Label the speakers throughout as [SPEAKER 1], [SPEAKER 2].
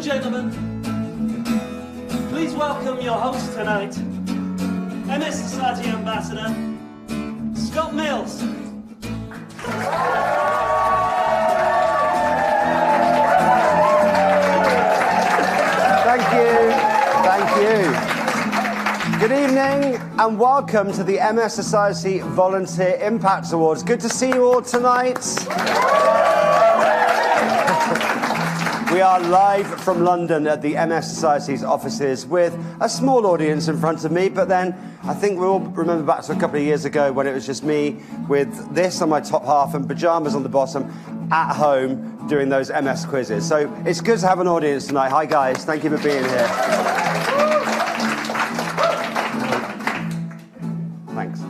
[SPEAKER 1] gentlemen, please welcome your host tonight, MS Society Ambassador, Scott Mills.
[SPEAKER 2] Thank you. Good evening and welcome to the MS Society Volunteer Impact Awards. Good to see you all tonight. We are live from London at the MS Society's offices with a small audience in front of me, but then I think we all remember back to a couple of years ago when it was just me with this on my top half and pyjamas on the bottom at home doing those MS quizzes. So it's good to have an audience tonight. Hi guys, thank you for being here. Thanks.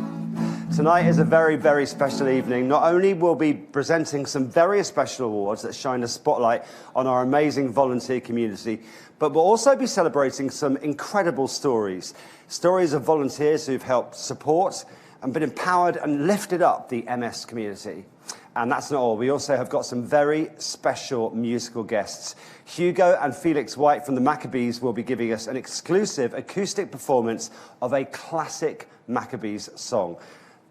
[SPEAKER 2] Tonight is a very, very special evening. Not only will we be presenting some very special awards that shine a spotlight on our amazing volunteer community, but we'll also be celebrating some incredible stories. Stories of volunteers who've helped support and been empowered and lifted up the MS community. And that's not all. We also have got some very special musical guests. Hugo and Felix White from the Maccabees will be giving us an exclusive acoustic performance of a classic Maccabees song.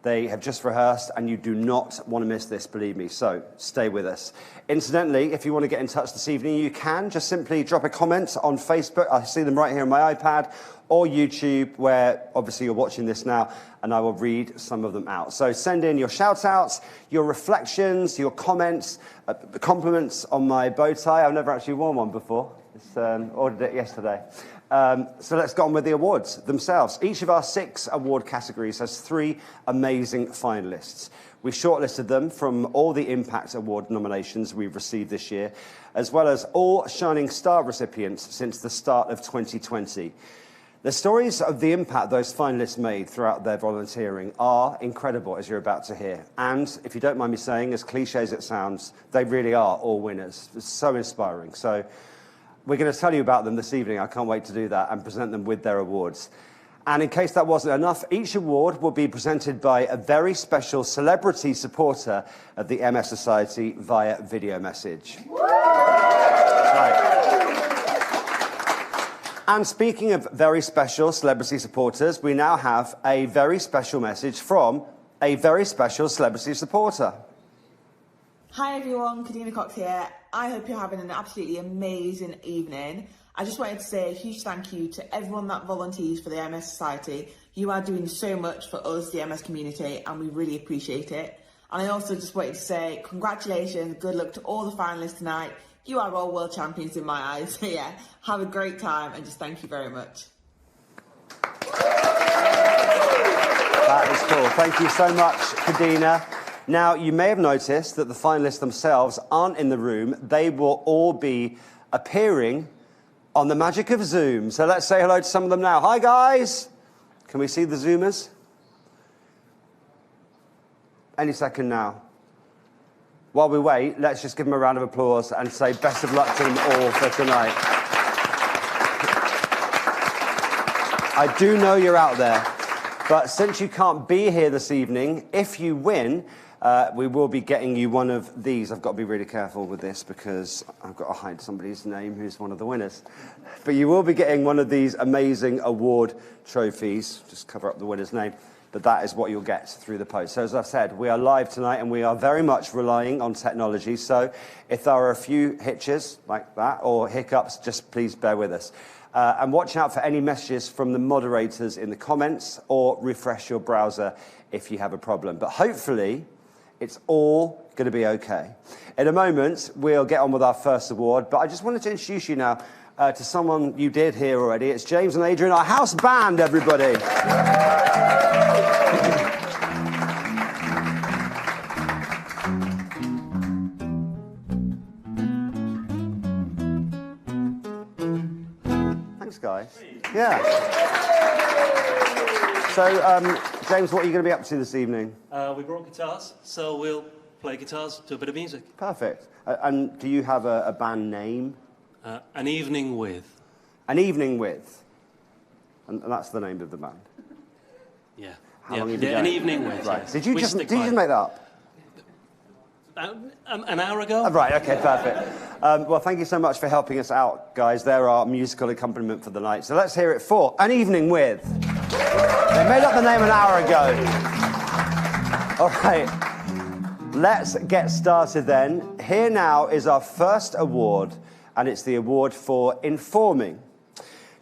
[SPEAKER 2] They have just rehearsed, and you do not want to miss this, believe me, so stay with us. Incidentally, if you want to get in touch this evening, you can just simply drop a comment on Facebook. I see them right here on my iPad, or YouTube, where obviously you're watching this now, and I will read some of them out. So send in your shout-outs, your reflections, your comments, compliments on my bow tie. I've never actually worn one before. Ordered it yesterday. So let's get on with the awards themselves. Each of our 6 award categories has 3 amazing finalists. We shortlisted them from all the Impact Award nominations we've received this year, as well as all Shining Star recipients since the start of 2020. The stories of the impact those finalists made throughout their volunteering are incredible, as you're about to hear. And if you don't mind me saying, as cliche as it sounds, they really are all winners. It's so inspiring. So we're going to tell you about them this evening. I can't wait to do that and present them with their awards. And in case that wasn't enough, each award will be presented by a very special celebrity supporter of the MS Society via video message. Right. And speaking of very special celebrity supporters, we now have a very special message from a very special celebrity supporter.
[SPEAKER 3] Hi everyone, Kadina Cox here. I hope you're having an absolutely amazing evening. I just wanted to say a huge thank you to everyone that volunteers for the MS Society. You are doing so much for us, the MS community, and we really appreciate it. And I also just wanted to say congratulations, good luck to all the finalists tonight. You are all world champions in my eyes. So yeah, have a great time and just thank you very much.
[SPEAKER 2] That is cool. Thank you so much, Kadina. Now, you may have noticed that the finalists themselves aren't in the room. They will all be appearing on the magic of Zoom. So let's say hello to some of them now. Hi, guys. Can we see the Zoomers? Any second now. While we wait, let's just give them a round of applause and say best of luck to them all for tonight. I do know you're out there, but since you can't be here this evening, if you win, we will be getting you one of these. I've got to be really careful with this because I've got to hide somebody's name who's one of the winners. But you will be getting one of these amazing award trophies. Just cover up the winner's name. But that is what you'll get through the post. So as I said, we are live tonight and we are very much relying on technology. So if there are a few hitches like that or hiccups, just please bear with us. And watch out for any messages from the moderators in the comments or refresh your browser if you have a problem. But hopefully, it's all going to be okay. In a moment, we'll get on with our first award, but I just wanted to introduce you now to someone you did hear already. It's James and Adrian, our house band, everybody. Thanks, guys. Yeah. So, James, what are you going to be up to this evening?
[SPEAKER 1] We brought guitars, so we'll play guitars to a bit of music.
[SPEAKER 2] Perfect. And do you have a band name?
[SPEAKER 1] An Evening With.
[SPEAKER 2] An Evening With. And that's the name of the band?
[SPEAKER 1] Yeah.
[SPEAKER 2] How long have you been
[SPEAKER 1] An
[SPEAKER 2] going?
[SPEAKER 1] Evening With.
[SPEAKER 2] Right.
[SPEAKER 1] Yes.
[SPEAKER 2] Did you just make that up?
[SPEAKER 1] An hour ago.
[SPEAKER 2] Right, okay, perfect. Well, thank you so much for helping us out, guys. They're our musical accompaniment for the night. So let's hear it for An Evening With. They made up the name an hour ago. All right, let's get started then. Here now is our first award, and it's the award for Informing.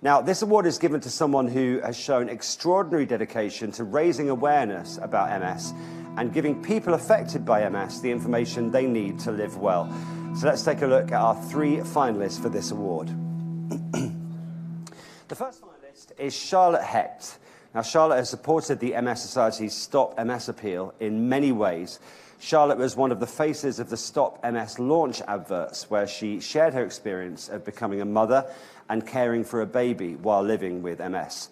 [SPEAKER 2] Now, this award is given to someone who has shown extraordinary dedication to raising awareness about MS and giving people affected by MS the information they need to live well. So let's take a look at our 3 finalists for this award. The first finalist is Charlotte Hecht. Now, Charlotte has supported the MS Society's Stop MS appeal in many ways. Charlotte was one of the faces of the Stop MS launch adverts, where she shared her experience of becoming a mother and caring for a baby while living with MS.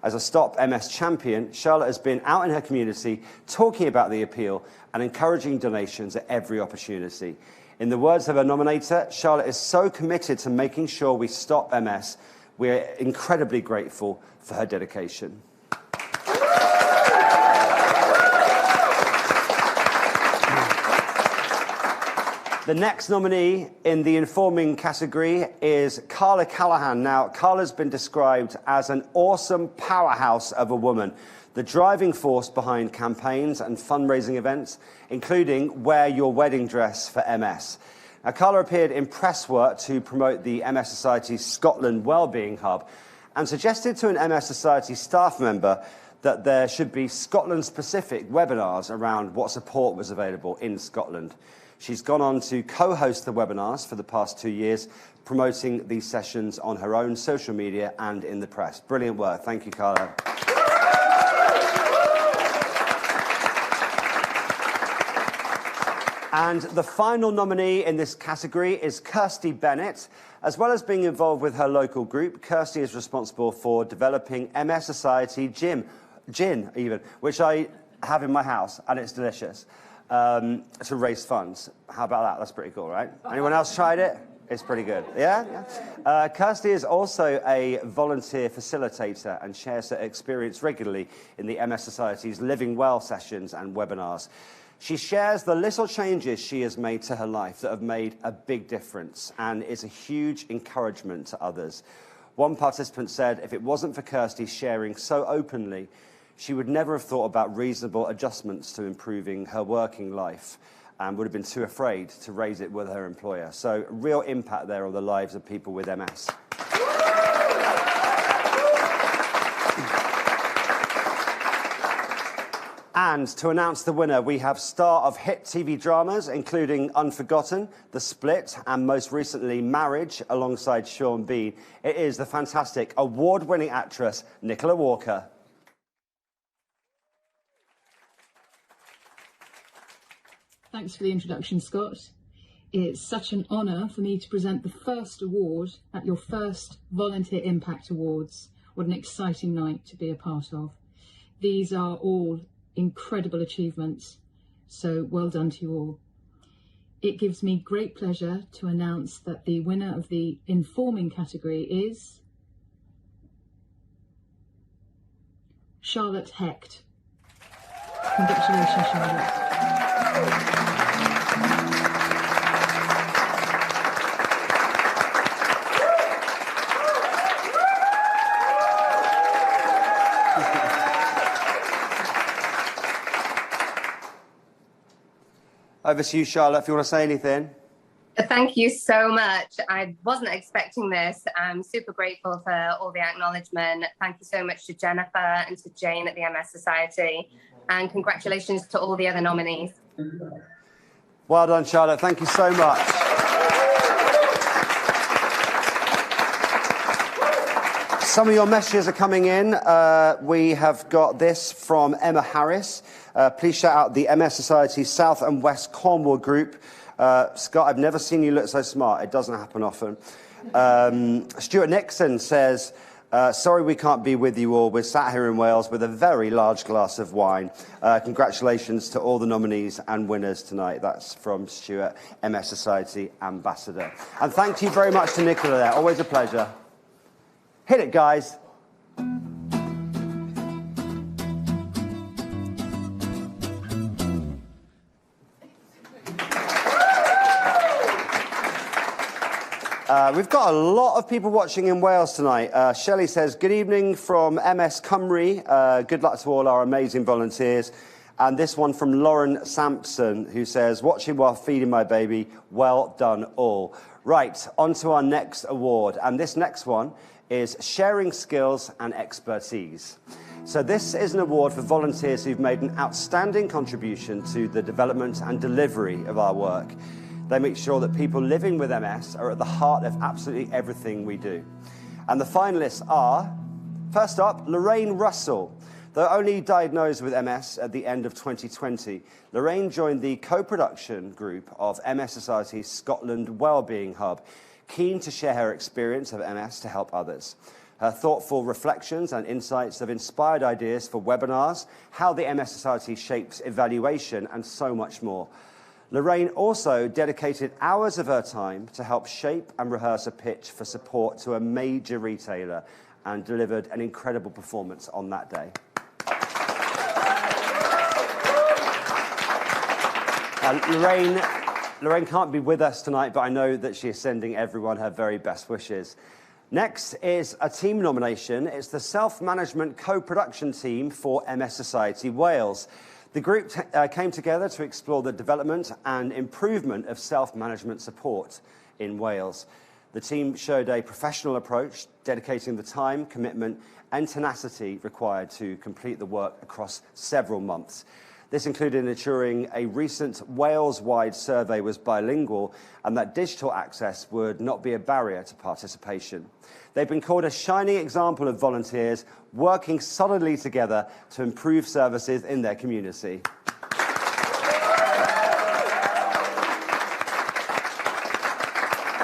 [SPEAKER 2] As a Stop MS champion, Charlotte has been out in her community talking about the appeal and encouraging donations at every opportunity. In the words of her nominator, Charlotte is so committed to making sure we stop MS. We're incredibly grateful for her dedication. The next nominee in the Informing category is Carla Callahan. Now, Carla's been described as an awesome powerhouse of a woman, the driving force behind campaigns and fundraising events, including Wear Your Wedding Dress for MS. Now, Carla appeared in press work to promote the MS Society's Scotland Wellbeing Hub and suggested to an MS Society staff member that there should be Scotland-specific webinars around what support was available in Scotland. She's gone on to co-host the webinars for the past 2 years, promoting these sessions on her own social media and in the press. Brilliant work. Thank you, Carla. And the final nominee in this category is Kirsty Bennett. As well as being involved with her local group, Kirsty is responsible for developing MS Society gin, which I have in my house, and it's delicious. To raise funds. How about that? That's pretty cool, right? Anyone else tried it? It's pretty good. Yeah? Kirsty is also a volunteer facilitator and shares her experience regularly in the MS Society's Living Well sessions and webinars. She shares the little changes she has made to her life that have made a big difference and is a huge encouragement to others. One participant said if it wasn't for Kirsty sharing so openly, she would never have thought about reasonable adjustments to improving her working life and would have been too afraid to raise it with her employer. So, real impact there on the lives of people with MS. And to announce the winner, we have star of hit TV dramas, including Unforgotten, The Split, and most recently Marriage, alongside Sean Bean. It is the fantastic award-winning actress, Nicola Walker.
[SPEAKER 4] Thanks for the introduction, Scott. It's such an honour for me to present the first award at your first Volunteer Impact Awards. What an exciting night to be a part of. These are all incredible achievements, so well done to you all. It gives me great pleasure to announce that the winner of the Informing category is Charlotte Hecht. Congratulations, Charlotte.
[SPEAKER 2] Over to you, Charlotte, if you want to say anything.
[SPEAKER 5] Thank you so much. I wasn't expecting this. I'm super grateful for all the acknowledgement. Thank you so much to Jennifer and to Jane at the MS Society. And congratulations to all the other nominees.
[SPEAKER 2] Well done, Charlotte. Thank you so much. Some of your messages are coming in. We have got this from Emma Harris. Please shout out the MS Society South and West Cornwall group. Scott, I've never seen you look so smart. It doesn't happen often. Stuart Nixon says, sorry we can't be with you all. We're sat here in Wales with a very large glass of wine. Congratulations to all the nominees and winners tonight. That's from Stuart, MS Society Ambassador. And thank you very much to Nicola there. Always a pleasure. Hit it, guys. We've got a lot of people watching in Wales tonight. Shelley says, good evening from MS Cymru. Good luck to all our amazing volunteers. And this one from Lauren Sampson, who says, watching while feeding my baby. Well done all. Right, on to our next award. And this next one is Sharing Skills and Expertise. So this is an award for volunteers who've made an outstanding contribution to the development and delivery of our work. They make sure that people living with MS are at the heart of absolutely everything we do. And the finalists are, first up, Lorraine Russell. Though only diagnosed with MS at the end of 2020, Lorraine joined the co-production group of MS Society's Scotland Wellbeing Hub, keen to share her experience of MS to help others. Her thoughtful reflections and insights have inspired ideas for webinars, how the MS Society shapes evaluation, and so much more. Lorraine also dedicated hours of her time to help shape and rehearse a pitch for support to a major retailer and delivered an incredible performance on that day. Lorraine can't be with us tonight, but I know that she is sending everyone her very best wishes. Next is a team nomination. It's the Self-Management Co-Production Team for MS Society Wales. The group came together to explore the development and improvement of self-management support in Wales. The team showed a professional approach, dedicating the time, commitment and tenacity required to complete the work across several months. This included ensuring a recent Wales-wide survey was bilingual and that digital access would not be a barrier to participation. They've been called a shining example of volunteers working solidly together to improve services in their community.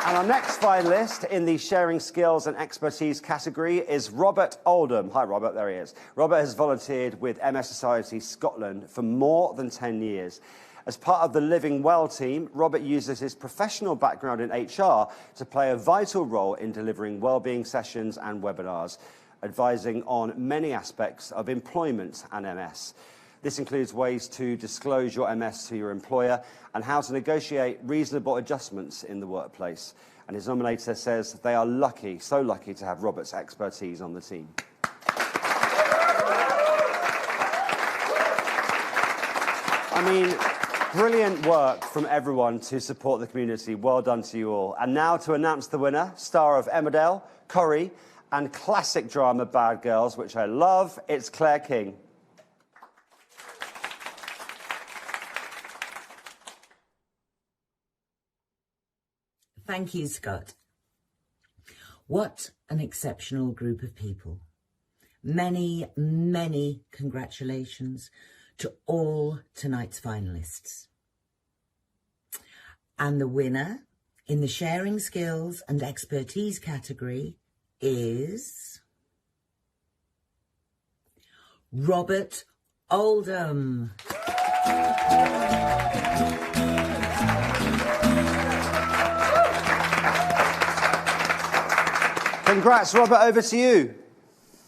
[SPEAKER 2] And our next finalist in the Sharing Skills and Expertise category is Robert Oldham. Hi, Robert. There he is. Robert has volunteered with MS Society Scotland for more than 10 years. As part of the Living Well team, Robert uses his professional background in HR to play a vital role in delivering wellbeing sessions and webinars, advising on many aspects of employment and MS. This includes ways to disclose your MS to your employer and how to negotiate reasonable adjustments in the workplace. And his nominator says they are lucky, so lucky to have Robert's expertise on the team. I mean, brilliant work from everyone to support the community. Well done to you all. And now to announce the winner, star of Emmerdale, Corrie, and classic drama Bad Girls, which I love, it's Claire King.
[SPEAKER 6] Thank you, Scott. What an exceptional group of people. Many, many congratulations to all tonight's finalists. And the winner in the Sharing Skills and Expertise category is Robert Oldham.
[SPEAKER 2] Congrats, Robert, over to you.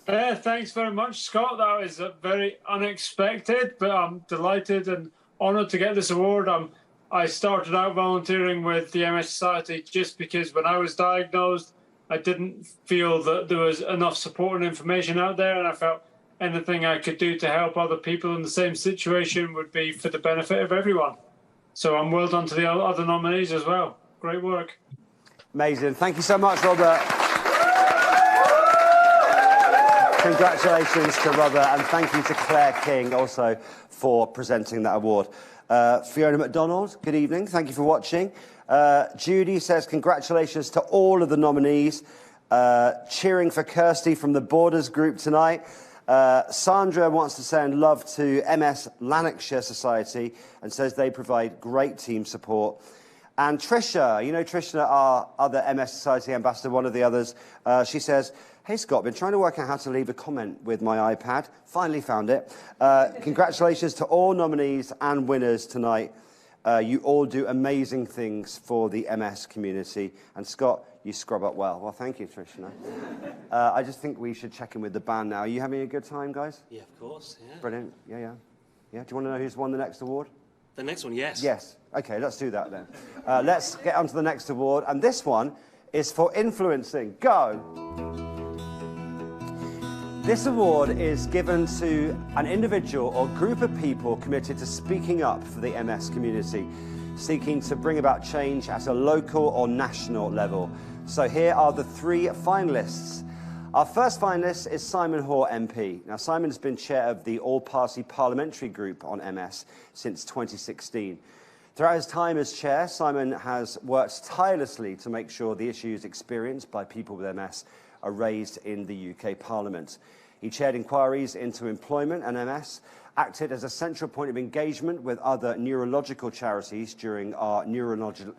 [SPEAKER 7] Thanks very much, Scott. That was very unexpected, but I'm delighted and honoured to get this award. I started out volunteering with the MS Society just because when I was diagnosed, I didn't feel that there was enough support and information out there, and I felt anything I could do to help other people in the same situation would be for the benefit of everyone. So I'm well done to the other nominees as well. Great work.
[SPEAKER 2] Amazing. Thank you so much, Robert. Congratulations to Robert, and thank you to Claire King also for presenting that award. Fiona McDonald, good evening. Thank you for watching. Judy says congratulations to all of the nominees. Cheering for Kirsty from the Borders group tonight. Sandra wants to send love to MS Lanarkshire Society and says they provide great team support. And Tricia, you know Tricia, our other MS Society ambassador, one of the others, she says, hey Scott, been trying to work out how to leave a comment with my iPad. Finally found it. Congratulations to all nominees and winners tonight. You all do amazing things for the MS community. And Scott, you scrub up well. Well, thank you, Tricia. I just think we should check in with the band now. Are you having a good time, guys?
[SPEAKER 1] Yeah, of course. Yeah.
[SPEAKER 2] Brilliant. Yeah. Do you want to know who's won the next award?
[SPEAKER 1] The next one, yes.
[SPEAKER 2] Yes. Okay, let's do that then. Let's get on to the next award. And this one is for influencing. Go. This award is given to an individual or group of people committed to speaking up for the MS community, seeking to bring about change at a local or national level. So here are the 3 finalists. Our first finalist is Simon Hoare MP. Now, Simon has been chair of the All-Party Parliamentary Group on MS since 2016. Throughout his time as chair, Simon has worked tirelessly to make sure the issues experienced by people with MS are raised in the UK Parliament. He chaired inquiries into employment and MS, acted as a central point of engagement with other neurological charities during our Neurology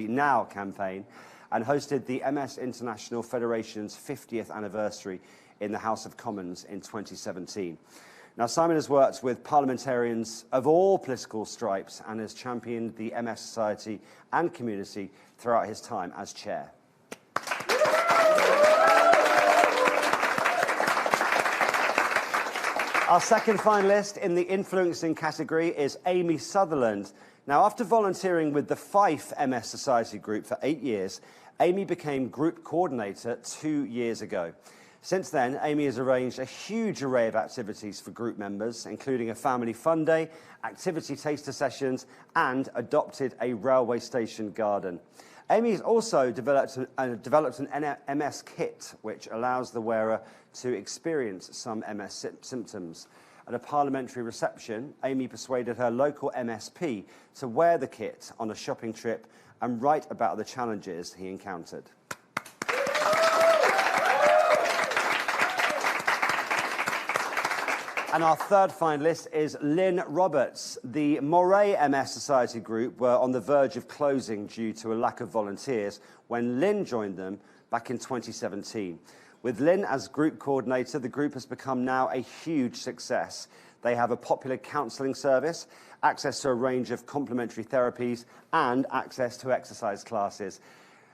[SPEAKER 2] Now campaign, and hosted the MS International Federation's 50th anniversary in the House of Commons in 2017. Now, Simon has worked with parliamentarians of all political stripes and has championed the MS Society and community throughout his time as chair. Our second finalist in the influencing category is Amy Sutherland. Now, after volunteering with the Fife MS Society group for 8 years, Amy became group coordinator 2 years ago. Since then, Amy has arranged a huge array of activities for group members, including a family fun day, activity taster sessions, and adopted a railway station garden. Amy has also developed an MS kit, which allows the wearer to experience some MS symptoms. At a parliamentary reception, Amy persuaded her local MSP to wear the kit on a shopping trip and write about the challenges he encountered. And our third finalist is Lynn Roberts. The Moray MS Society group were on the verge of closing due to a lack of volunteers when Lynn joined them back in 2017. With Lynn as group coordinator, the group has become now a huge success. They have a popular counselling service, access to a range of complementary therapies, and access to exercise classes.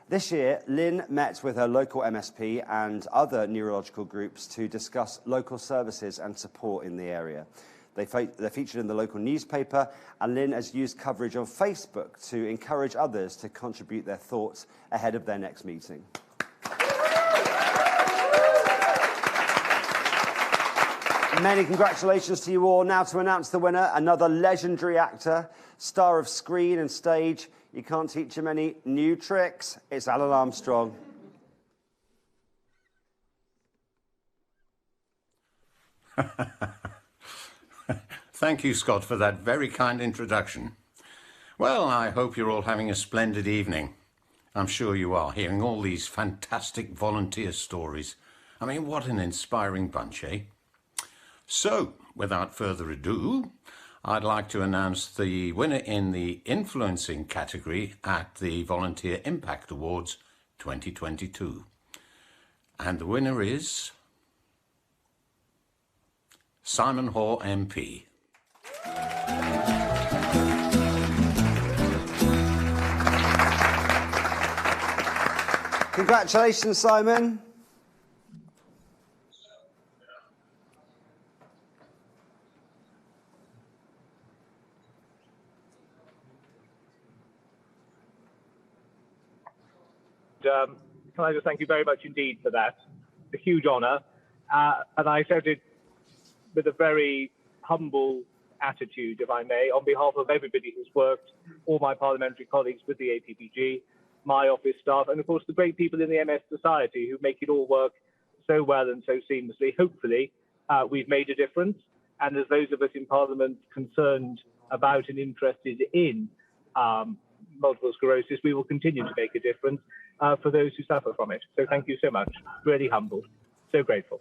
[SPEAKER 2] This year, Lynn met with her local MSP and other neurological groups to discuss local services and support in the area. They're featured in the local newspaper, and Lynn has used coverage on Facebook to encourage others to contribute their thoughts ahead of their next meeting. Many congratulations to you all. Now to announce the winner, another legendary actor, star of screen and stage. You can't teach him any new tricks. It's Alan Armstrong.
[SPEAKER 8] Thank you, Scott, for that very kind introduction. Well, I hope you're all having a splendid evening. I'm sure you are, hearing all these fantastic volunteer stories. I mean, what an inspiring bunch, eh? So, without further ado, I'd like to announce the winner in the influencing category at the Volunteer Impact Awards 2022. And the winner is Simon Hoare MP.
[SPEAKER 2] Congratulations, Simon.
[SPEAKER 9] Can I just thank you very much indeed for that? A huge honour. And I said it with a very humble attitude, if I may, on behalf of everybody who's worked, all my parliamentary colleagues with the APPG, my office staff, and of course the great people in the MS Society who make it all work so well and so seamlessly. Hopefully, we've made a difference. And as those of us in Parliament concerned about and interested in multiple sclerosis, we will continue to make a difference for those who suffer from it. So thank you so much. Really humbled. So grateful.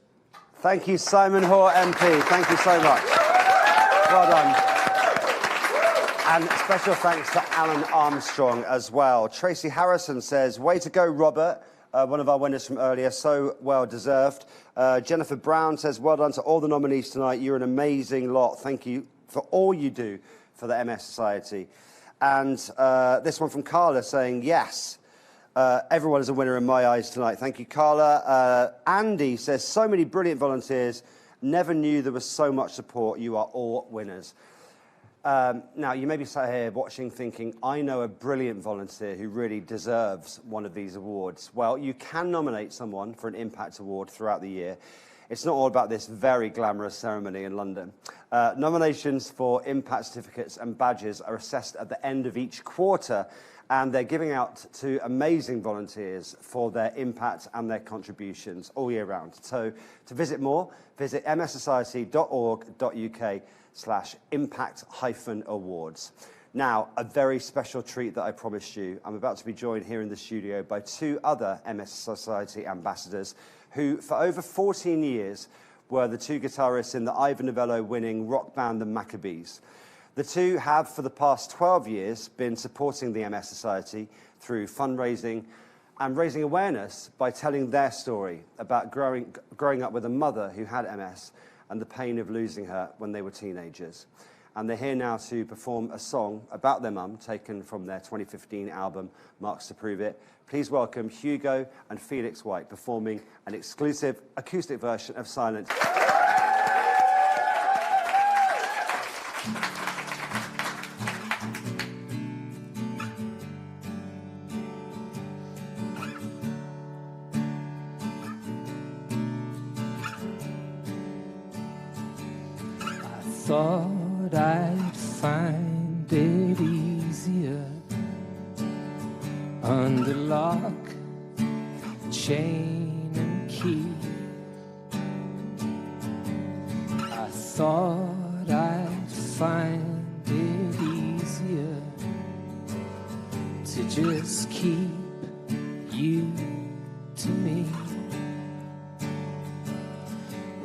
[SPEAKER 2] Thank you, Simon Hoare MP. Thank you so much. Well done. And special thanks to Alan Armstrong as well. Tracy Harrison says, way to go, Robert. One of our winners from earlier, so well deserved. Jennifer Brown says, well done to all the nominees tonight. You're an amazing lot. Thank you for all you do for the MS Society. And this one from Carla saying, yes, everyone is a winner in my eyes tonight. Thank you, Carla. Andy says, so many brilliant volunteers. Never knew there was so much support. You are all winners. Now, you may be sat here watching thinking, I know a brilliant volunteer who really deserves one of these awards. Well, you can nominate someone for an Impact Award throughout the year. It's not all about this very glamorous ceremony in London. Nominations for Impact certificates and badges are assessed at the end of each quarter, and they're giving out to amazing volunteers for their impact and their contributions all year round. So to visit more, visit mssociety.org.uk/impact-awards. Now, a very special treat that I promised you. I'm about to be joined here in the studio by two other MS Society ambassadors who, for over 14 years, were the two guitarists in the Ivor Novello-winning rock band The Maccabees. The two have, for the past 12 years, been supporting the MS Society through fundraising and raising awareness by telling their story about growing up with a mother who had MS and the pain of losing her when they were teenagers. And they're here now to perform a song about their mum, taken from their 2015 album, Marks to Prove It. Please welcome Hugo and Felix White performing an exclusive acoustic version of Silence.
[SPEAKER 10] Thought I'd find it easier under lock, chain and key. I thought I'd find it easier to just keep you to me.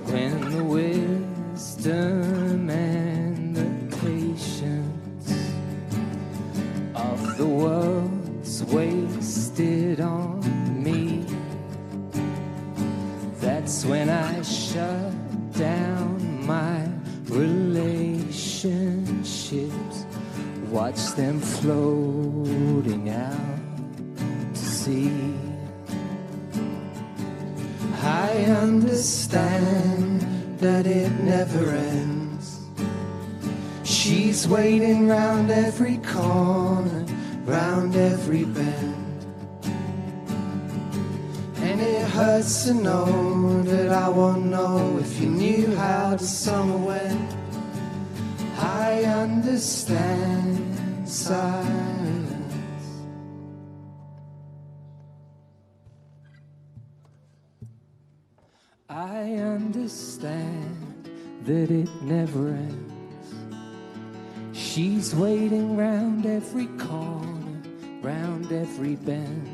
[SPEAKER 10] When the wisdom and the patience of the world's wasted on me, that's when I shut down my relationships, watch them floating out to sea. I understand that it never ends. She's waiting round every corner, round every bend. And it hurts to know that I won't know if you knew how the summer went. I understand silence. I understand that it never ends. She's waiting round every corner, round every bend.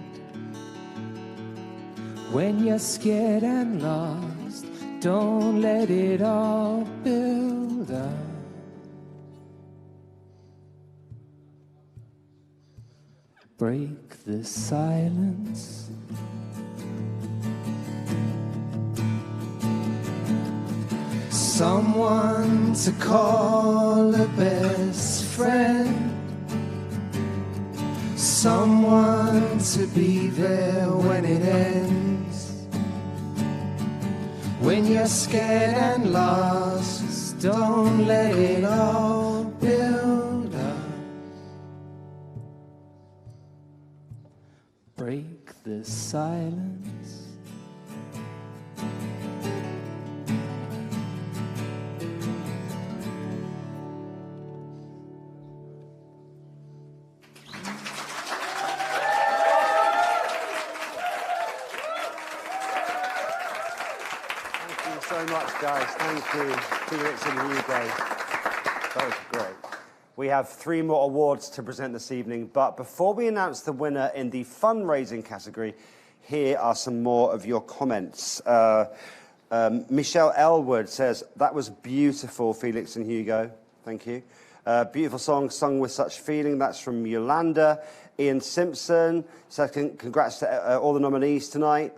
[SPEAKER 10] When you're scared and lost, don't let it all build up. Break the silence. Someone to call a best friend, someone to be there when it ends. When you're scared and lost, don't let it all build up. Break the silence.
[SPEAKER 2] So much, guys. Thank you, Felix and Hugo. That was great. We have 3 more awards to present this evening, but before we announce the winner in the fundraising category, here are some more of your comments. Michelle Elwood says, that was beautiful, Felix and Hugo. Thank you. Beautiful song, sung with such feeling. That's from Yolanda. Ian Simpson says, congrats to all the nominees tonight.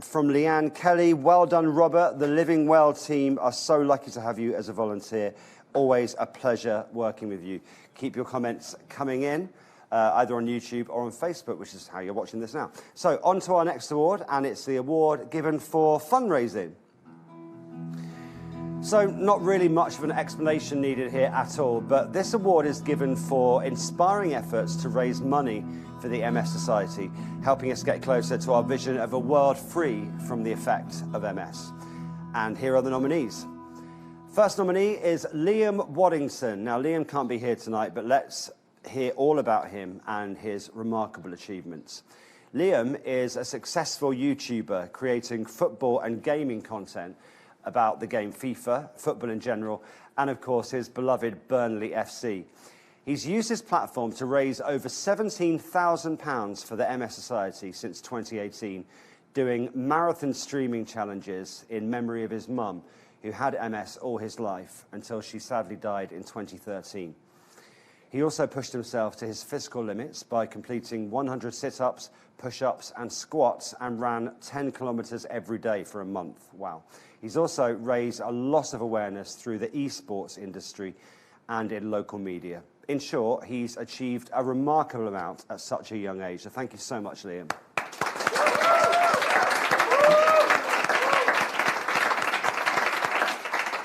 [SPEAKER 2] From Leanne Kelly, well done, Robert. The Living Well team are so lucky to have you as a volunteer. Always a pleasure working with you. Keep your comments coming in, either on YouTube or on Facebook, which is how you're watching this now. So on to our next award, and it's the award given for fundraising. So not really much of an explanation needed here at all, but this award is given for inspiring efforts to raise money for the MS Society, helping us get closer to our vision of a world free from the effect of MS. And here are the nominees. First nominee is Liam Waddington. Now, Liam can't be here tonight, but let's hear all about him and his remarkable achievements. Liam is a successful YouTuber creating football and gaming content about the game FIFA, football in general, and of course his beloved Burnley FC. He's used his platform to raise over £17,000 for the MS Society since 2018, doing marathon streaming challenges in memory of his mum, who had MS all his life until she sadly died in 2013. He also pushed himself to his physical limits by completing 100 sit-ups, push-ups and squats, and ran 10 kilometres every day for a month. Wow. He's also raised a lot of awareness through the esports industry and in local media. In short, he's achieved a remarkable amount at such a young age. So thank you so much, Liam.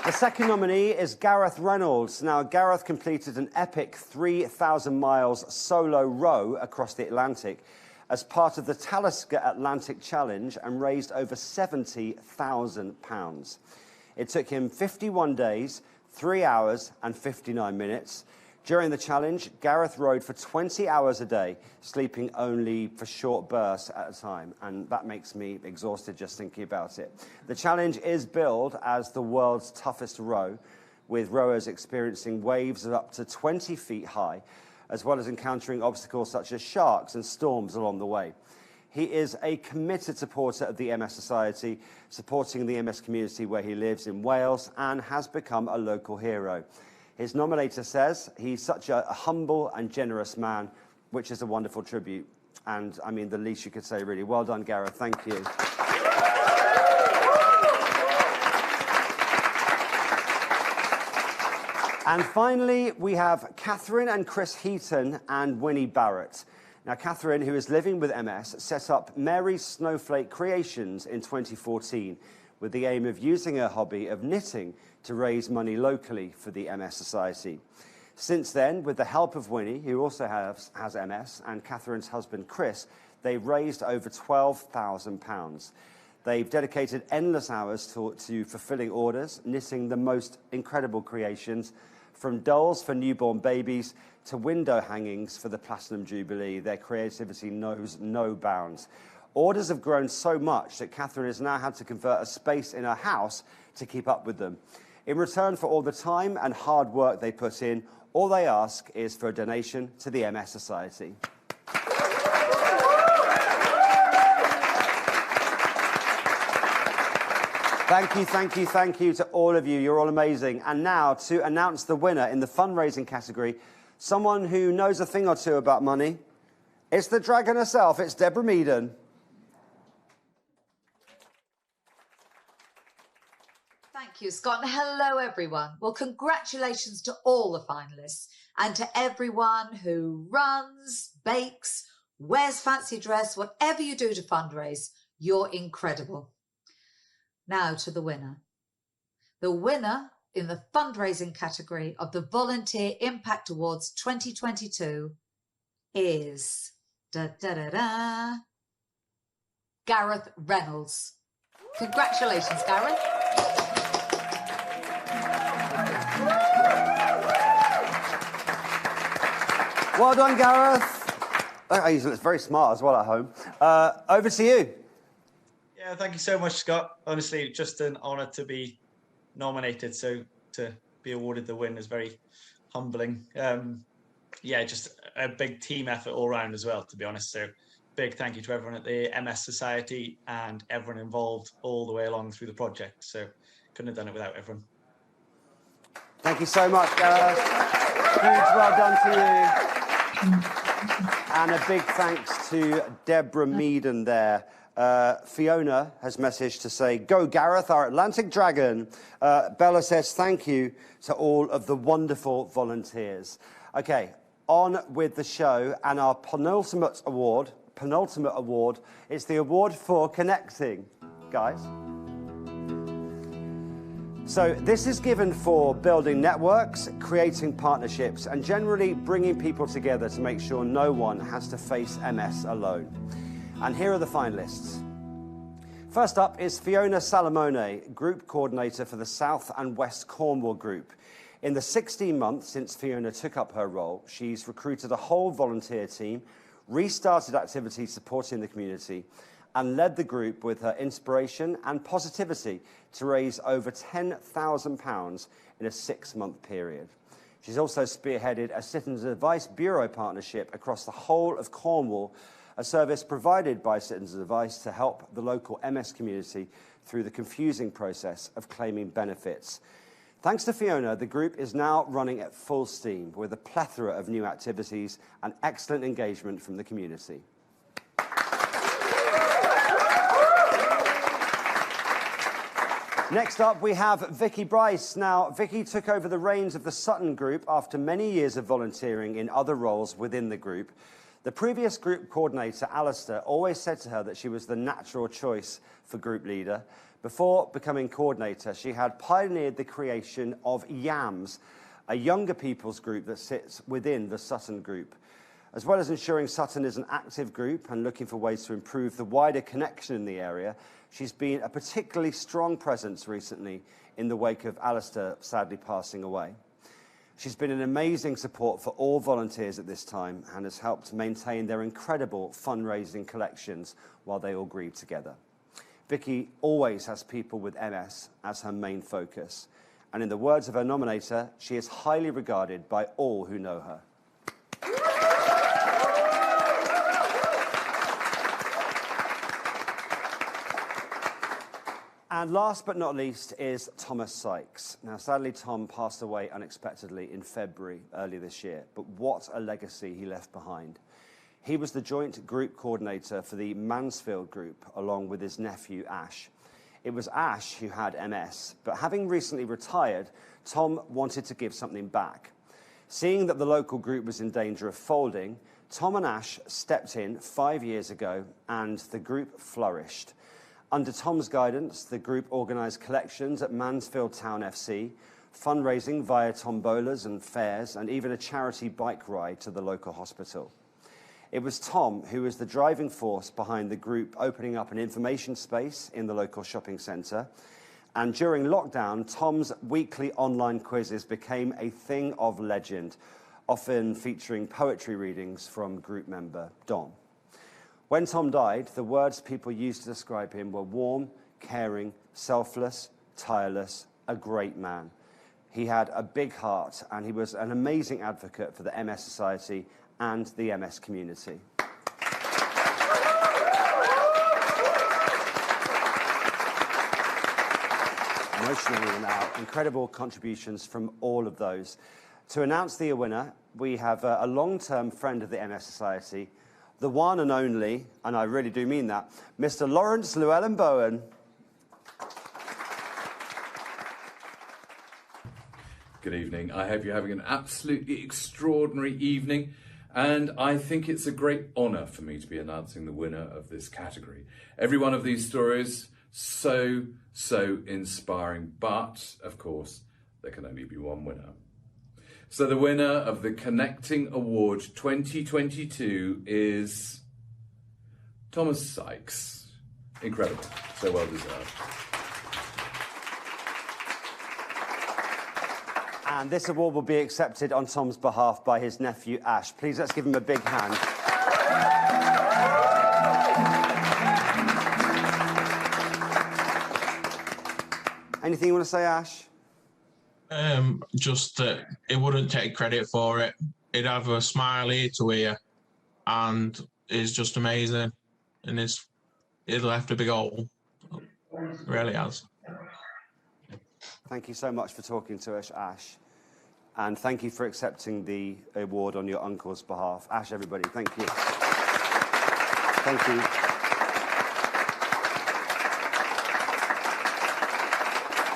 [SPEAKER 2] The second nominee is Gareth Reynolds. Now, Gareth completed an epic 3,000 miles solo row across the Atlantic as part of the Talisker Atlantic Challenge and raised over £70,000. It took him 51 days, 3 hours and 59 minutes. During the challenge, Gareth rowed for 20 hours a day, sleeping only for short bursts at a time, and that makes me exhausted just thinking about it. The challenge is billed as the world's toughest row, with rowers experiencing waves of up to 20 feet high, as well as encountering obstacles such as sharks and storms along the way. He is a committed supporter of the MS Society, supporting the MS community where he lives in Wales, and has become a local hero. His nominator says he's such a humble and generous man, which is a wonderful tribute. And, I mean, the least you could say, really. Well done, Gareth. Thank you. And finally, we have Catherine and Chris Heaton and Winnie Barrett. Now, Catherine, who is living with MS, set up Mary's Snowflake Creations in 2014 with the aim of using her hobby of knitting to raise money locally for the MS Society. Since then, with the help of Winnie, who also has MS, and Catherine's husband, Chris, they've raised over £12,000. They've dedicated endless hours to fulfilling orders, knitting the most incredible creations, from dolls for newborn babies to window hangings for the Platinum Jubilee. Their creativity knows no bounds. Orders have grown so much that Catherine has now had to convert a space in her house to keep up with them. In return for all the time and hard work they put in, all they ask is for a donation to the MS Society. Thank you to all of you. You're all amazing. And now, to announce the winner in the fundraising category, someone who knows a thing or two about money. It's the dragon herself. It's Deborah Meaden.
[SPEAKER 11] Thank you, Scott, and hello, everyone. Well, congratulations to all the finalists and to everyone who runs, bakes, wears fancy dress, whatever you do to fundraise, you're incredible. Now to the winner. The winner in the fundraising category of the Volunteer Impact Awards 2022 is Gareth Reynolds. Congratulations, Gareth.
[SPEAKER 2] Well done, Gareth. He's very smart as well at home. Over to you.
[SPEAKER 12] Yeah, thank you so much, Scott. Honestly, just an honour to be nominated. So to be awarded the win is very humbling. Yeah, just a big team effort all round as well, to be honest. So big thank you to everyone at the MS Society and everyone involved all the way along through the project. So couldn't have done it without everyone.
[SPEAKER 2] Thank you so much, Gareth. Huge well done to you. And a big thanks to Deborah Meaden there. Fiona has messaged to say, go Gareth, our Atlantic Dragon. Bella says thank you to all of the wonderful volunteers. Okay, on with the show, and our penultimate award is the award for connecting, guys. So this is given for building networks, creating partnerships, and generally bringing people together to make sure no one has to face MS alone. And here are the finalists. First up is Fiona Salamone, Group Coordinator for the South and West Cornwall Group. In the 16 months since Fiona took up her role, she's recruited a whole volunteer team, restarted activities supporting the community, and led the group with her inspiration and positivity to raise over £10,000 in a 6-month period. She's also spearheaded a Citizens Advice Bureau partnership across the whole of Cornwall, a service provided by Citizens Advice to help the local MS community through the confusing process of claiming benefits. Thanks to Fiona, the group is now running at full steam with a plethora of new activities and excellent engagement from the community. Next up, we have Vicky Bryce. Now, Vicky took over the reins of the Sutton Group after many years of volunteering in other roles within the group. The previous group coordinator, Alistair, always said to her that she was the natural choice for group leader. Before becoming coordinator, she had pioneered the creation of YAMS, a younger people's group that sits within the Sutton Group. As well as ensuring Sutton is an active group and looking for ways to improve the wider connection in the area, she's been a particularly strong presence recently in the wake of Alistair sadly passing away. She's been an amazing support for all volunteers at this time and has helped maintain their incredible fundraising collections while they all grieve together. Vicky always has people with MS as her main focus, and in the words of her nominator, she is highly regarded by all who know her. And last but not least is Thomas Sykes. Now, sadly, Tom passed away unexpectedly in February earlier this year, but what a legacy he left behind. He was the joint group coordinator for the Mansfield Group, along with his nephew, Ash. It was Ash who had MS, but having recently retired, Tom wanted to give something back. Seeing that the local group was in danger of folding, Tom and Ash stepped in 5 years ago, and the group flourished. Under Tom's guidance, the group organised collections at Mansfield Town FC, fundraising via tombolas and fairs, and even a charity bike ride to the local hospital. It was Tom who was the driving force behind the group opening up an information space in the local shopping centre. And during lockdown, Tom's weekly online quizzes became a thing of legend, often featuring poetry readings from group member Don. When Tom died, the words people used to describe him were warm, caring, selfless, tireless, a great man. He had a big heart, and he was an amazing advocate for the MS Society and the MS community. Emotional now, incredible contributions from all of those. To announce the winner, we have a long-term friend of the MS Society, the one and only, and I really do mean that, Mr. Lawrence Llewellyn-Bowen.
[SPEAKER 13] Good evening. I hope you're having an absolutely extraordinary evening, and I think it's a great honour for me to be announcing the winner of this category. Every one of these stories, so inspiring, but, of course, there can only be one winner. So the winner of the Connecting Award 2022 is Thomas Sykes. Incredible. So well deserved.
[SPEAKER 2] And this award will be accepted on Tom's behalf by his nephew, Ash. Please let's give him a big hand. Anything you want to say, Ash?
[SPEAKER 14] Just that it wouldn't take credit for it. It'd have a smile ear to ear, and it's just amazing. And it left a big hole. It really has.
[SPEAKER 2] Thank you so much for talking to us, Ash. And thank you for accepting the award on your uncle's behalf. Ash, everybody, thank you. Thank you.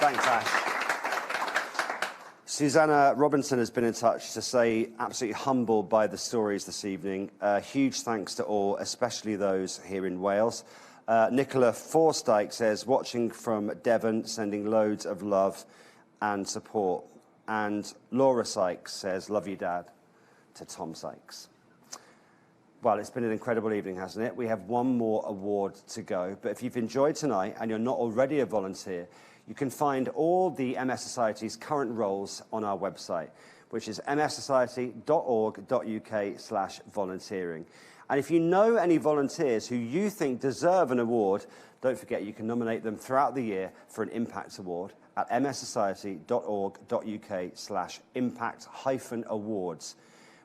[SPEAKER 2] Thanks, Ash. Susanna Robinson has been in touch to say absolutely humbled by the stories this evening. Huge thanks to all, especially those here in Wales. Nicola Forstyke says, watching from Devon, sending loads of love and support. And Laura Sykes says, love you, Dad, to Tom Sykes. Well, it's been an incredible evening, hasn't it? We have one more award to go. But if you've enjoyed tonight and you're not already a volunteer, you can find all the MS Society's current roles on our website, which is mssociety.org.uk/volunteering. And if you know any volunteers who you think deserve an award, don't forget you can nominate them throughout the year for an Impact Award at mssociety.org.uk/impact-awards.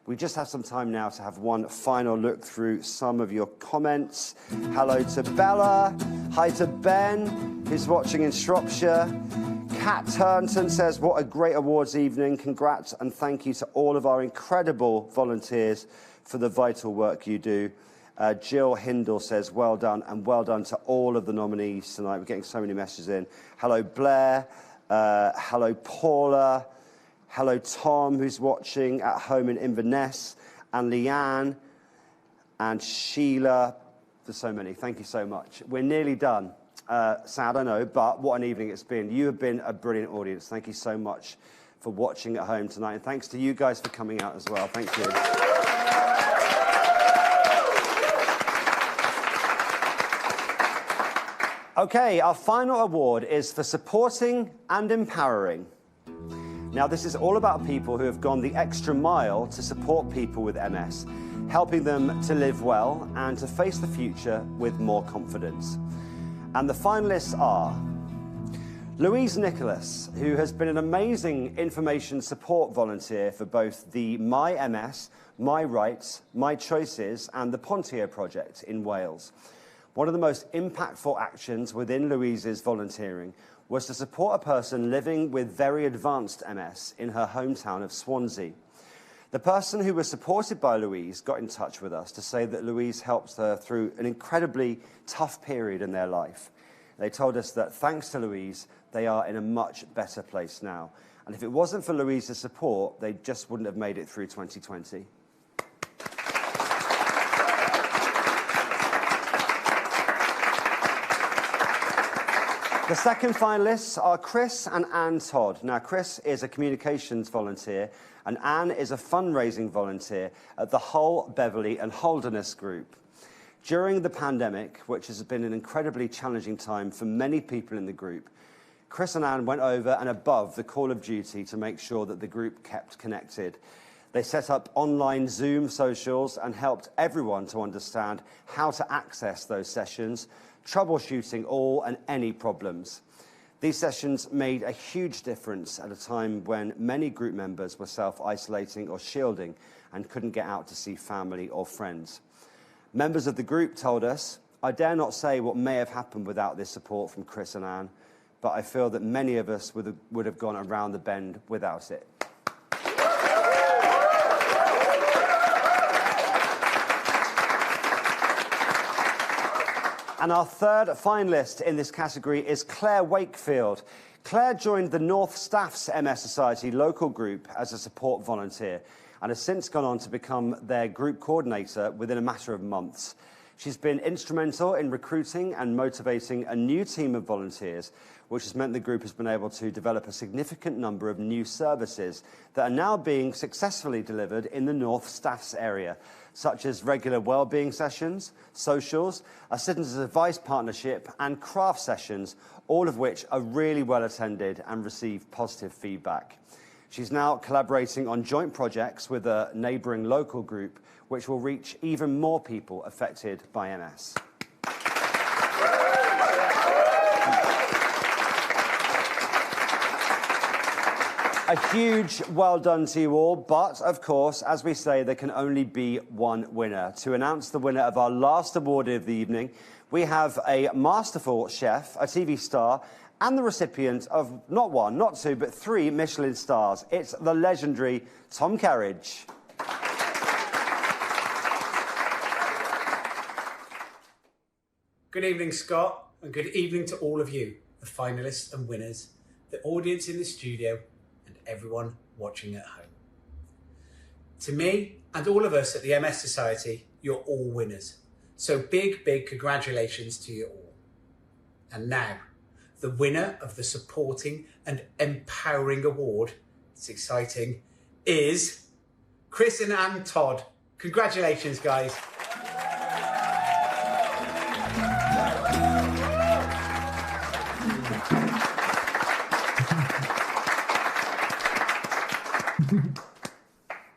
[SPEAKER 2] We just have some time now to have one final look through some of your comments. Hello to Bella. Hi to Ben, who's watching in Shropshire. Kat Turnton says, what a great awards evening. Congrats and thank you to all of our incredible volunteers for the vital work you do. Jill Hindle says, well done, and well done to all of the nominees tonight. We're getting so many messages in. Hello, Blair. Hello, Paula. Hello, Tom, who's watching at home in Inverness, and Leanne, and Sheila. There's so many. Thank you so much. We're nearly done. Sad, I know, but what an evening it's been. You have been a brilliant audience. Thank you so much for watching at home tonight, and thanks to you guys for coming out as well. Thank you. Okay, our final award is for supporting and empowering. Now, this is all about people who have gone the extra mile to support people with MS, helping them to live well and to face the future with more confidence. And the finalists are Louise Nicholas, who has been an amazing information support volunteer for both the My MS, My Rights, My Choices and the Pontier project in Wales. One of the most impactful actions within Louise's volunteering was to support a person living with very advanced MS in her hometown of Swansea. The person who was supported by Louise got in touch with us to say that Louise helped her through an incredibly tough period in their life. They told us that thanks to Louise, they are in a much better place now. And if it wasn't for Louise's support, they just wouldn't have made it through 2020. The second finalists are Chris and Anne Todd. Now, Chris is a communications volunteer and Anne is a fundraising volunteer at the Hull, Beverley and Holderness Group. During the pandemic, which has been an incredibly challenging time for many people in the group, Chris and Anne went over and above the call of duty to make sure that the group kept connected. They set up online Zoom socials and helped everyone to understand how to access those sessions, troubleshooting all and any problems. These sessions made a huge difference at a time when many group members were self-isolating or shielding and couldn't get out to see family or friends. Members of the group told us, I dare not say what may have happened without this support from Chris and Anne, but I feel that many of us would have gone around the bend without it. And our third finalist in this category is Claire Wakefield. Claire joined the North Staffs MS Society local group as a support volunteer and has since gone on to become their group coordinator within a matter of months. She's been instrumental in recruiting and motivating a new team of volunteers, which has meant the group has been able to develop a significant number of new services that are now being successfully delivered in the North Staffs area, such as regular wellbeing sessions, socials, a citizens' advice partnership and craft sessions, all of which are really well attended and receive positive feedback. She's now collaborating on joint projects with a neighbouring local group, which will reach even more people affected by MS. A huge well done to you all, but of course, as we say, there can only be one winner. To announce the winner of our last award of the evening, we have a masterful chef, a TV star, and the recipient of not one, not two, but 3 Michelin stars. It's the legendary Tom Kerridge.
[SPEAKER 15] Good evening, Scott, and good evening to all of you, the finalists and winners, the audience in the studio, and everyone watching at home. To me and all of us at the MS Society, you're all winners. So big, big congratulations to you all. And now, the winner of the Supporting and Empowering Award, it's exciting, is Chris and Anne Todd. Congratulations, guys.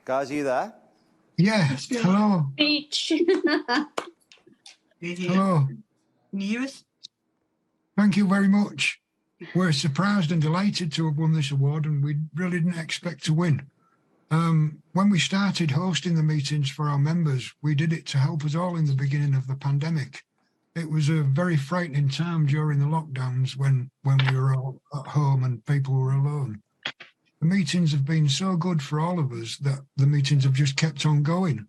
[SPEAKER 2] Guys, are you there?
[SPEAKER 16] Yes, hello.
[SPEAKER 17] Beach.
[SPEAKER 16] Hello.
[SPEAKER 17] Can you hear us?
[SPEAKER 16] Thank you very much. We're surprised and delighted to have won this award, and we really didn't expect to win. When we started hosting the meetings for our members, we did it to help us all in the beginning of the pandemic. It was a very frightening time during the lockdowns when we were all at home and people were alone. The meetings have been so good for all of us that the meetings have just kept on going.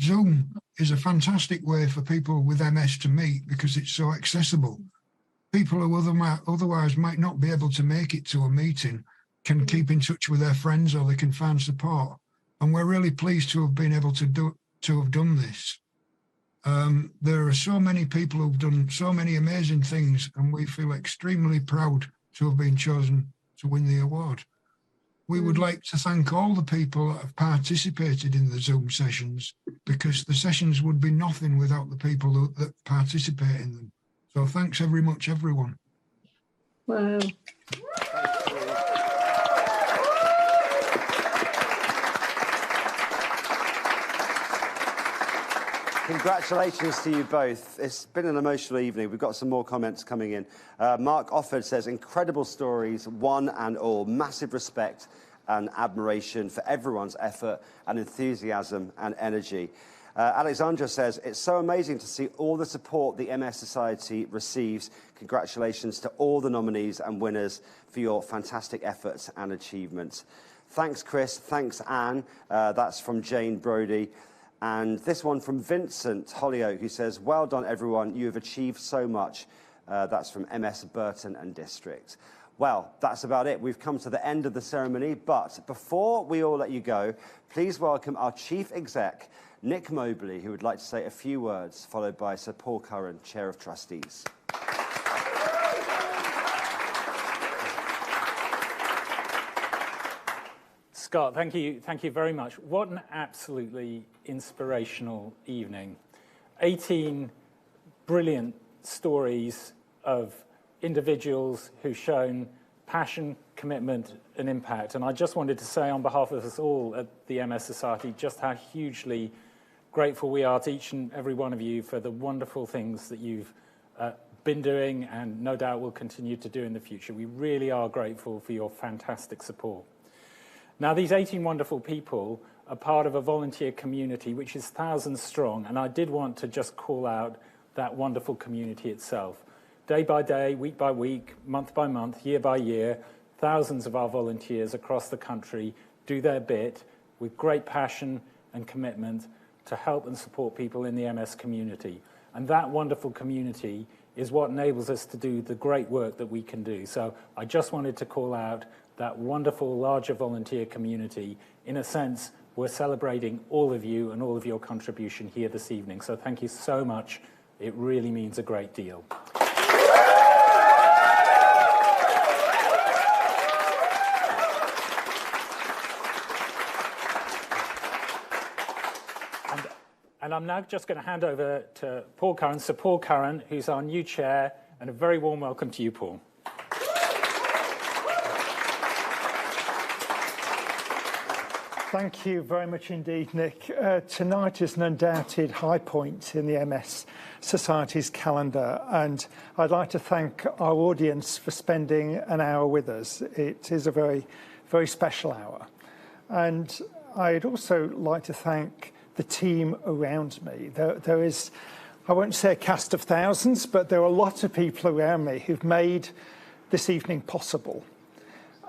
[SPEAKER 16] Zoom is a fantastic way for people with MS to meet because it's so accessible. People who otherwise might not be able to make it to a meeting can keep in touch with their friends, or they can find support. And we're really pleased to have been able to have done this. There are so many people who've done so many amazing things, and we feel extremely proud to have been chosen to win the award. We would like to thank all the people that have participated in the Zoom sessions, because the sessions would be nothing without the people that participate in them. So thanks very much, everyone.
[SPEAKER 17] Wow.
[SPEAKER 2] Congratulations to you both. It's been an emotional evening. We've got some more comments coming in. Mark Offord says, incredible stories, one and all. Massive respect and admiration for everyone's effort and enthusiasm and energy. Alexandra says, it's so amazing to see all the support the MS Society receives. Congratulations to all the nominees and winners for your fantastic efforts and achievements. Thanks, Chris. Thanks, Anne. That's from Jane Brody. And this one from Vincent Holyoke, who says, well done, everyone. You have achieved so much. That's from MS Burton and District. Well, that's about it. We've come to the end of the ceremony. But before we all let you go, please welcome our Chief Exec, Nick Mobley, who would like to say a few words, followed by Sir Paul Curran, Chair of Trustees.
[SPEAKER 18] Scott, thank you very much. What an absolutely inspirational evening. 18 brilliant stories of individuals who've shown passion, commitment and impact. And I just wanted to say on behalf of us all at the MS Society just how hugely grateful we are to each and every one of you for the wonderful things that you've been doing and no doubt will continue to do in the future. We really are grateful for your fantastic support. Now, these 18 wonderful people are part of a volunteer community which is thousands strong, and I did want to just call out that wonderful community itself. Day by day, week by week, month by month, year by year, thousands of our volunteers across the country do their bit with great passion and commitment to help and support people in the MS community. And that wonderful community is what enables us to do the great work that we can do. So I just wanted to call out that wonderful larger volunteer community. In a sense, we're celebrating all of you and all of your contribution here this evening. So thank you so much. It really means a great deal. And I'm now just going to hand over to Paul Curran, Sir Paul Curran, who's our new chair, and a very warm welcome to you, Paul.
[SPEAKER 19] Thank you very much indeed, Nick. Tonight is an undoubted high point in the MS Society's calendar, and I'd like to thank our audience for spending an hour with us. It is a very, very special hour. And I'd also like to thank the team around me. There is, I won't say a cast of thousands, but there are a lot of people around me who've made this evening possible.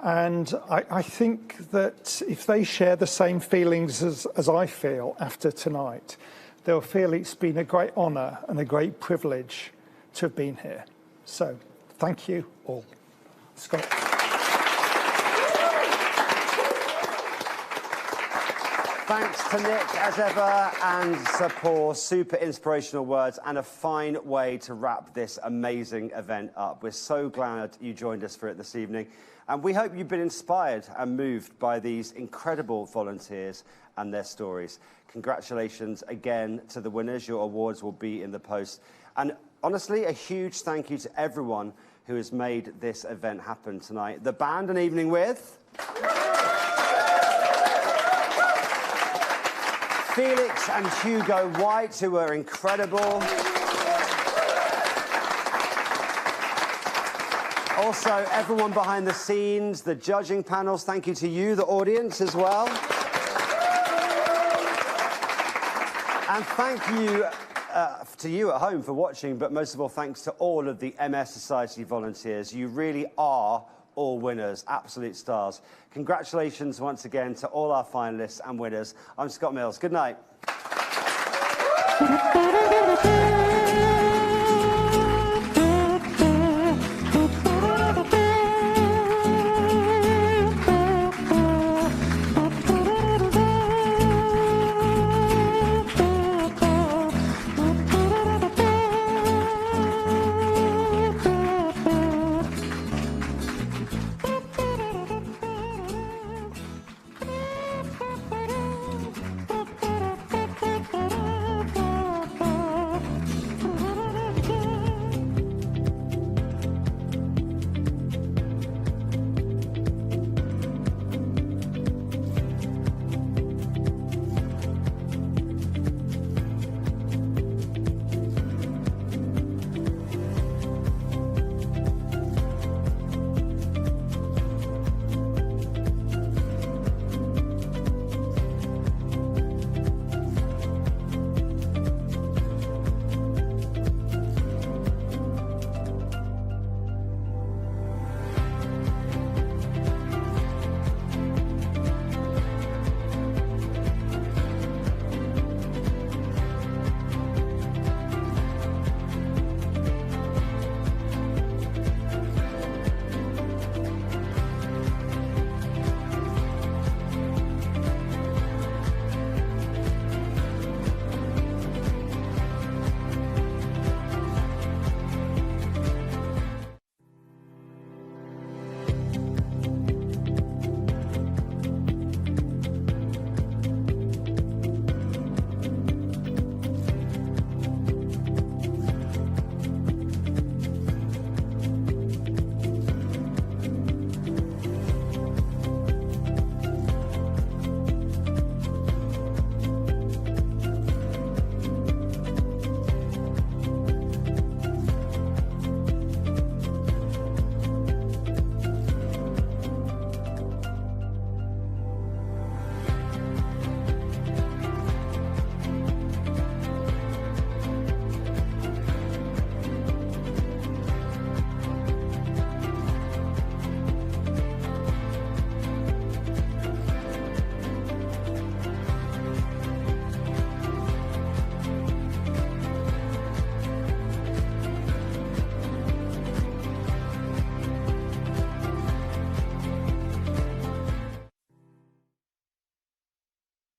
[SPEAKER 19] And I think that if they share the same feelings as I feel after tonight, they'll feel it's been a great honour and a great privilege to have been here. So, thank you all. Scott.
[SPEAKER 2] Thanks to Nick, as ever, and Sir Paul. Super inspirational words and a fine way to wrap this amazing event up. We're so glad you joined us for it this evening. And we hope you've been inspired and moved by these incredible volunteers and their stories. Congratulations again to the winners. Your awards will be in the post. And honestly, a huge thank you to everyone who has made this event happen tonight. The band, An Evening With. Felix and Hugo White, who were incredible. Also, everyone behind the scenes, the judging panels, thank you to you, the audience, as well. And thank you to you at home for watching, but most of all, thanks to all of the MS Society volunteers. You really are all winners, absolute stars. Congratulations once again to all our finalists and winners. I'm Scott Mills. Good night.